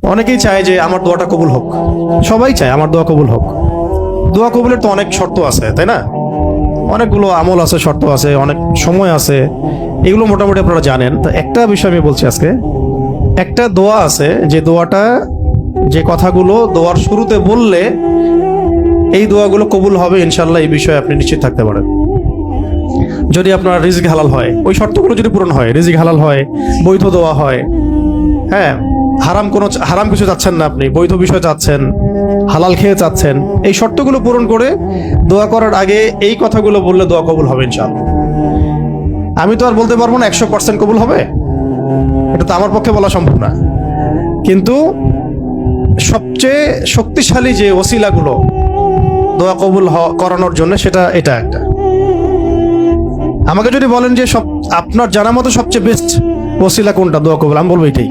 অনেকেই চায় যে আমার দোয়াটা কবুল হোক, সবাই চায় আমার দোয়া কবুল হোক। দোয়া কবুলের তো অনেক শর্ত আছে, তাই না? অনেকগুলো আমল আছে, শর্ত আছে, অনেক সময় আছে, এগুলো মোটামুটি আপনারা জানেন। তো একটা বিষয় আমি বলছি আজকে, একটা দোয়া আছে যে দোয়াটা, যে কথাগুলো দোয়ার শুরুতে বললে এই দোয়াগুলো কবুল হবে ইনশাল্লাহ, এই বিষয়ে আপনি নিশ্চিত থাকতে পারেন। যদি আপনার রিজিক হালাল হয়, ওই শর্তগুলো যদি পূরণ হয়, রিজিক হালাল হয়, বৈধ দোয়া হয়, হ্যাঁ, হারাম কিছু চাচ্ছেন না আপনি, বৈধ বিষয় চাচ্ছেন, হালাল খেয়ে চাচ্ছেন, এই শর্তগুলো পূরণ করে দোয়া করার আগে এই কথাগুলো বললে দোয়া কবুল হবে ইনশাআল্লাহ। আমি তো আর বলতে পারবো না 100% কবুল হবে, এটা তো আমার পক্ষে বলা সম্ভব না, কিন্তু সবচেয়ে শক্তিশালী যে ওসিলাগুলো দোয়া কবুল করানোর জন্য, এটা একটা। আমাকে যদি বলেন যে আপনার জানা মতো সবচেয়ে বেস্ট ওসিলা কোনটা দোয়া কবুল, আমি বলবো এটাই।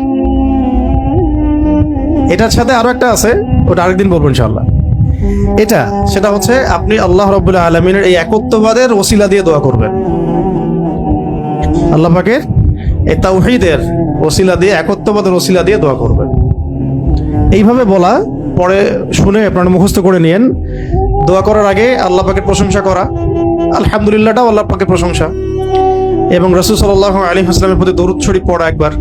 এটার সাথে আরো একটা আছে, ওটা আরেকদিন বলবো ইনশাআল্লাহ। সেটা হচ্ছে আপনি আল্লাহ রাব্বুল আলামিনের এই একত্ববাদের ওসিলা দিয়ে দোয়া করবেন। আল্লাহ পাকের এই তাওহীদের ওসিলা দিয়ে, একত্ববাদের ওসিলা দিয়ে দোয়া করবেন। এইভাবে বলা, পরে শুনে আপনারা মুখস্থ করে নিয়েন। দোয়া করার আগে আল্লাহ পাকের প্রশংসা করা, আলহামদুলিল্লাহটাও আল্লাহ পাকের প্রশংসা, এবং রাসূল সাল্লাল্লাহু আলাইহি ওয়াসাল্লামের প্রতি দরুদ শরীফ পড়া একবার,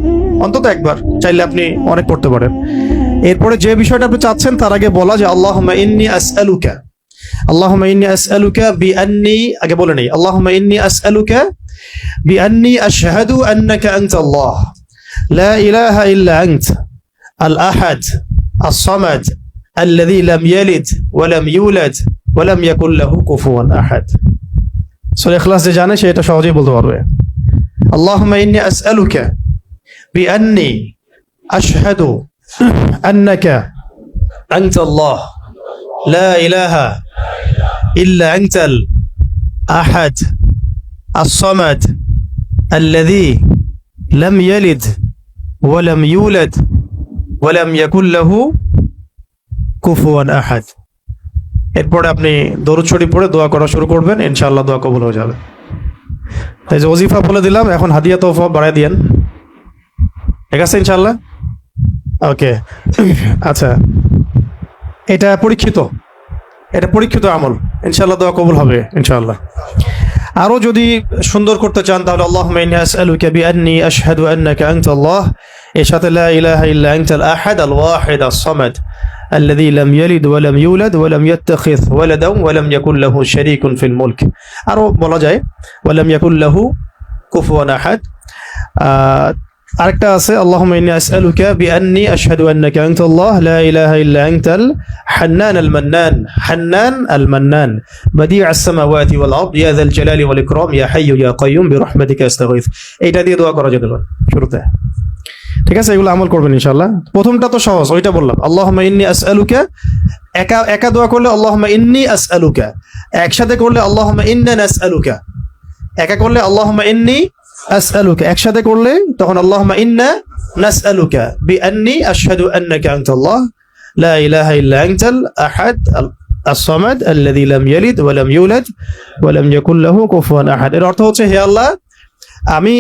অন্তত একবার, চাইলে আপনি অনেক পড়তে পারেন। এরপরে যে বিষয়টা আপনি চাচ্ছেন তার আগে বলা যে আল্লাহুম্মা ইন্নী আসআলুকা বিআন্নী, আগে বলে নেই, আল্লাহুম্মা ইন্নী আসআলুকা বিআন্নী আশহাদু আন্নাকা আনতাল্লাহ লা ইলাহা ইল্লা আনতা আল আহাদ আস-সামাদ আল্লাযী লাম ইয়ালিদ ওয়া লাম ইউলাদ ওয়া লাম ইয়াকুল লাহু কুফুয়ান আহাদ। সূরা ইখলাস যে জানে সে এটা সহজেই বলতে পারবে। আল্লাহুম্মা ইন্নী আসআলুকা বিআন্নী আশহাদু আন্নাকা আনতাল্লাহ লা ইলাহা ইল্লা আনতাল আহাদ আস-সামাদ আল্লাযী লাম ইয়ালিদ ওয়া লাম ইউলাদ ওয়া লাম ইয়াকুল লাহু কুফুয়ান আহাদ। এরপরে আপনি দরুদ শরীফ পড়ে দোয়া করা শুরু করবেন, ইনশাআল্লাহ দোয়া কবুল হয়ে যাবে। তাই যে ওজিফা বলে দিলাম, এখন হাদিয়া তোফা বাড়ায় দিয়েন, ঠিক আছে ইনশাআল্লাহ? ওকে, আচ্ছা, এটা পরীক্ষিত আমল, ইনশাআল্লাহ দোয়া কবুল হবে ইনশাআল্লাহ। আরো যদি সুন্দর করতে চান তাহলে আল্লাহুম্মা ইন্নী আসআলুকা বিআন্নী আশহাদু আন্নাকা আনতাল্লাহ, এর সাথে লা ইলাহা ইল্লা আনতাল আহাদ আল ওয়াহিদ আস-সামাদ আল্লাযী লাম ইয়ালিদ ওয়া লাম ইউলাদ ওয়া লাম ইয়াত্তাখিয ওয়ালাদান ওয়া লাম ইয়াকুল লাহু শারীকুন ফিল মুলক। আরো বলা যায় ওয়া লাম ইয়াকুল লাহু কুফুয়ান আহাদ। আরেকটা আছে আল্লাহুম্মা ইন্নী আসআলুকা বিআন্নী আশহাদু আন্নাকা আনতাল্লাহ লা ইলাহা ইল্লা আনতাল হান্নান আল মান্নান বাদিআস সামাওয়াতি ওয়াল আরদ ইয়া যাল জালালি ওয়াল ইকরাম ইয়া হাইয়্যু ইয়া কাইয়্যুম বিরহমাতিকা আস্তাগীথ। এইটা দিয়ে দোয়া করা যেতে পারে শুরুতে, ঠিক আছে? এগুলো আমল করবেন ইনশাআল্লাহ। প্রথমটা তো সহজ, ওইটা বললাম, আল্লাহুম্মা ইন্নী আসআলুকা। একা দোয়া করলে আল্লাহুম্মা ইন্নী আসআলুকা, একসাথে করলে আল্লাহুম্মা ইন্না নাসআলুকা। একা করলে আল্লাহুম্মা ইন্নী আসআলুকা, একসাথে করলে তখন আল্লাহুম্মা ইন্না নাসআলুকা বিআন্নী আশহাদু আন্নাকা আনতাল্লাহ লা ইলাহা ইল্লা আনতাল আহাদ আস-সামাদ আল্লাযী লাম ইয়ালিদ ওয়া লাম ইউলাদ ওয়া লাম ইয়াকুল লাহু কুফুয়ান আহাদ। এর অর্থ হচ্ছে, হে আল্লাহ, আমি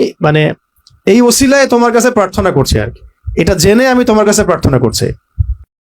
এই ওসিলায় তোমার কাছে প্রার্থনা করছি, আর কি, এটা জেনে আমি তোমার কাছে প্রার্থনা করছি